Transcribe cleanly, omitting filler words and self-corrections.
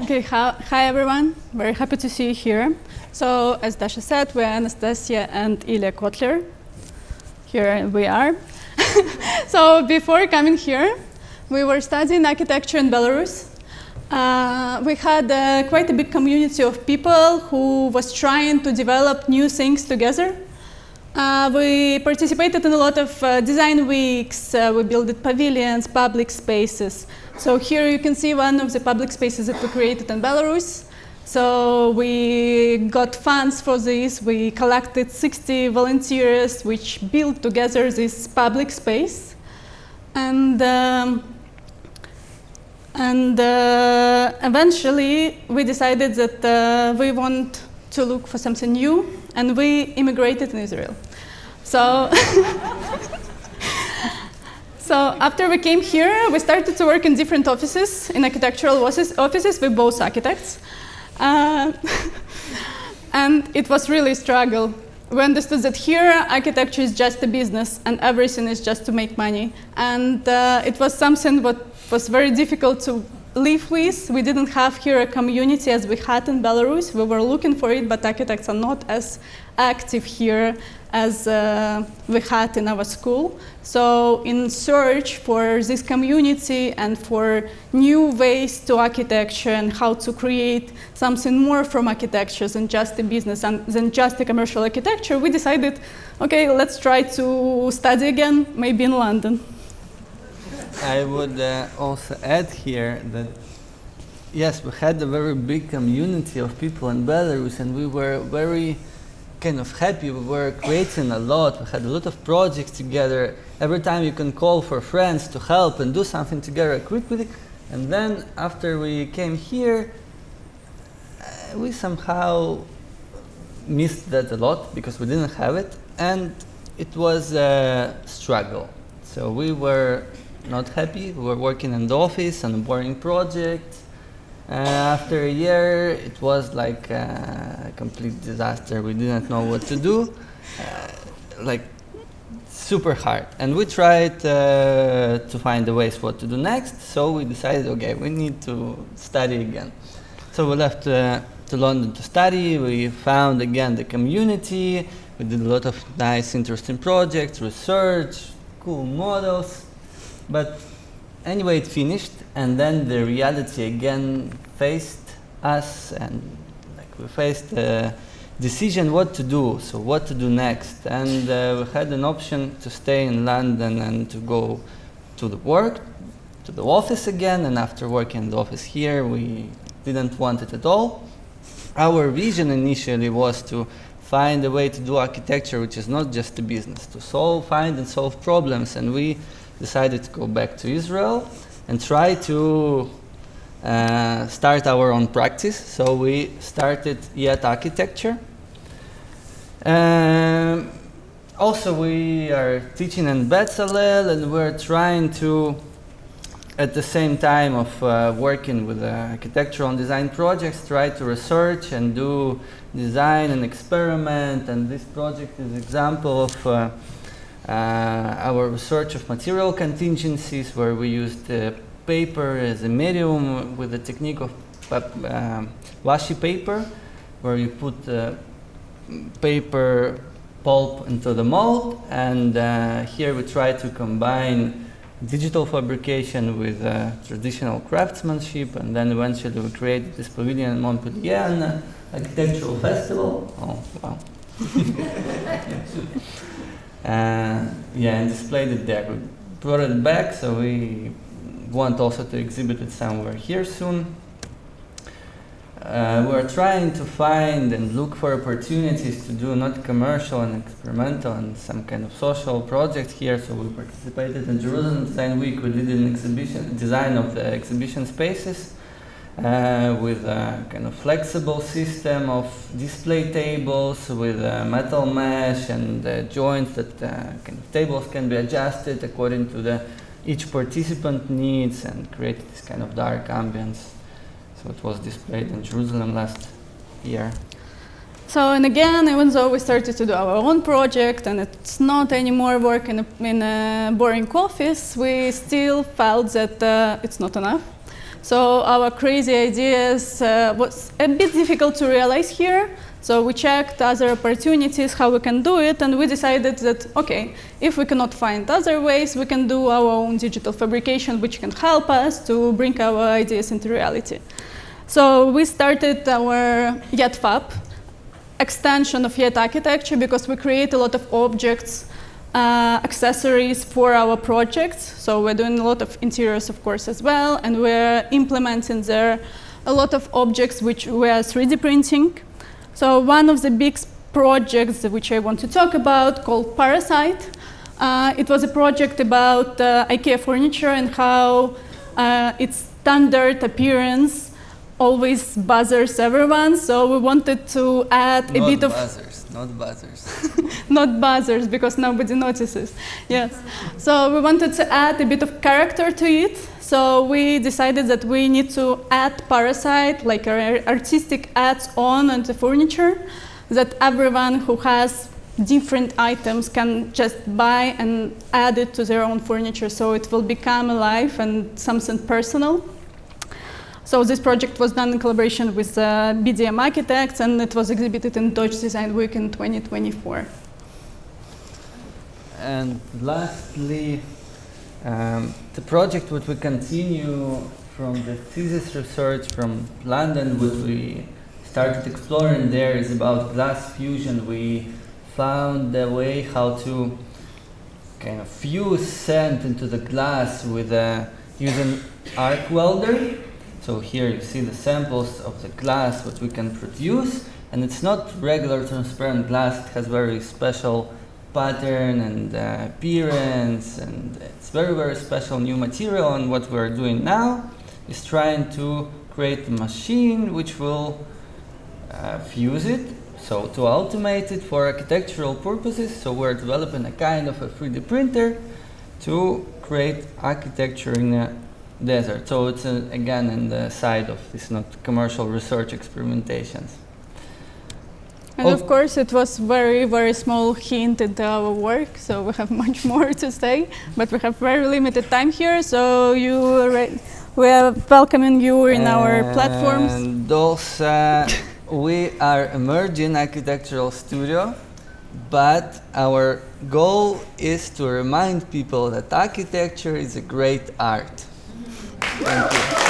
Okay, hi everyone. Very happy to see you here. So, as Dasha said, we're Anastasiia and Ilya Kotler. Here we are. So, before coming here, we were studying architecture in Belarus. We had quite a big community of people who was trying to develop new things together. We participated in a lot of design weeks. We built pavilions, public spaces. So here you can see one of the public spaces that we created in Belarus. So we got funds for this. We collected 60 volunteers, which built together this public space. And eventually, we decided that we want to look for something new, and we immigrated in Israel. So, so after we came here, we started to work in different offices, in architectural offices with both architects. And it was really a struggle. We understood that here, architecture is just a business, and everything is just to make money. And it was something that was very difficult to live with. We didn't have here a community as we had in Belarus. We were looking for it, but architects are not as active here as we had in our school. So in search for this community and for new ways to architecture and how to create something more from architecture than just a business and than just a commercial architecture, we decided, okay, let's try to study again, maybe in London. I would also add here that, yes, we had a very big community of people in Belarus, and we were very kind of happy. We were creating a lot. We had a lot of projects together. Every time you can call for friends to help and do something together quickly. And then after we came here, we somehow missed that a lot because we didn't have it, and it was a struggle. So we were not happy. We were working in the office on a boring project. After a year, it was like a complete disaster. We didn't know what to do, like super hard. And we tried to find the ways what to do next. So we decided, okay, we need to study again. So we left to London to study. We found again the community. We did a lot of nice, interesting projects, research, cool models. But anyway, it finished, and then the reality again faced us, and like we faced a decision what to do, so what to do next. And we had an option to stay in London and to go to the work, to the office again, and after working in the office here, we didn't want it at all. Our vision initially was to find a way to do architecture which is not just a business, to find and solve problems, and we decided to go back to Israel and try to start our own practice. So we started Architecture. Also, we are teaching in Bezalel, and we're trying to, at the same time of working with architectural and design projects, try to research and do design and experiment. And this project is an example of our research of material contingencies, where we used paper as a medium with the technique of washi paper, where you put paper pulp into the mold, and here we try to combine digital fabrication with traditional craftsmanship, and then eventually we created this pavilion in Montpellier architectural festival. Oh, wow. And displayed it there. We brought it back, so we want also to exhibit it somewhere here soon. We're trying to find and look for opportunities to do not commercial and experimental and some kind of social project here. So we participated in Jerusalem Design Week. We did an exhibition, design of the exhibition spaces with a kind of flexible system of display tables with metal mesh and joints that kind of tables can be adjusted according to each participant needs, and create this kind of dark ambience. So it was displayed in Jerusalem last year. So, and again, even though we started to do our own project and it's not anymore work in a boring office, we still felt that it's not enough. So our crazy ideas was a bit difficult to realize here. So we checked other opportunities, how we can do it, and we decided that, okay, if we cannot find other ways, we can do our own digital fabrication, which can help us to bring our ideas into reality. So we started our Yet Fab, extension of Yet architecture, because we create a lot of objects, accessories for our projects. So we're doing a lot of interiors, of course, as well, and we're implementing there a lot of objects which we are 3D printing. So one of the big projects which I want to talk about, called Parasite, it was a project about IKEA furniture and how its standard appearance always bothers everyone. So we wanted to add a bit of... Not buzzers. Not buzzers, because nobody notices. Yes. So we wanted to add a bit of character to it. So we decided that we need to add Parasite, like artistic ads on the furniture, that everyone who has different items can just buy and add it to their own furniture. So it will become alive and something personal. So this project was done in collaboration with BDM architects, and it was exhibited in Dutch Design Week in 2024. And lastly, the project which we continue from the thesis research from London, which we started exploring there, is about glass fusion. We found a way how to kind of fuse sand into the glass with using arc welder. So here you see the samples of the glass what we can produce, and it's not regular transparent glass. It has very special pattern and appearance, and it's very, very special new material. And what we're doing now is trying to create a machine which will fuse it, so to automate it for architectural purposes. So we're developing a kind of a 3D printer to create architecture in a desert. So it's again in the side of this not commercial research experimentations. And of course, it was very, very small hint into our work, so we have much more to say, but we have very limited time here, so we are welcoming you in our platforms. And also, we are emerging architectural studio, but our goal is to remind people that architecture is a great art. Thank you.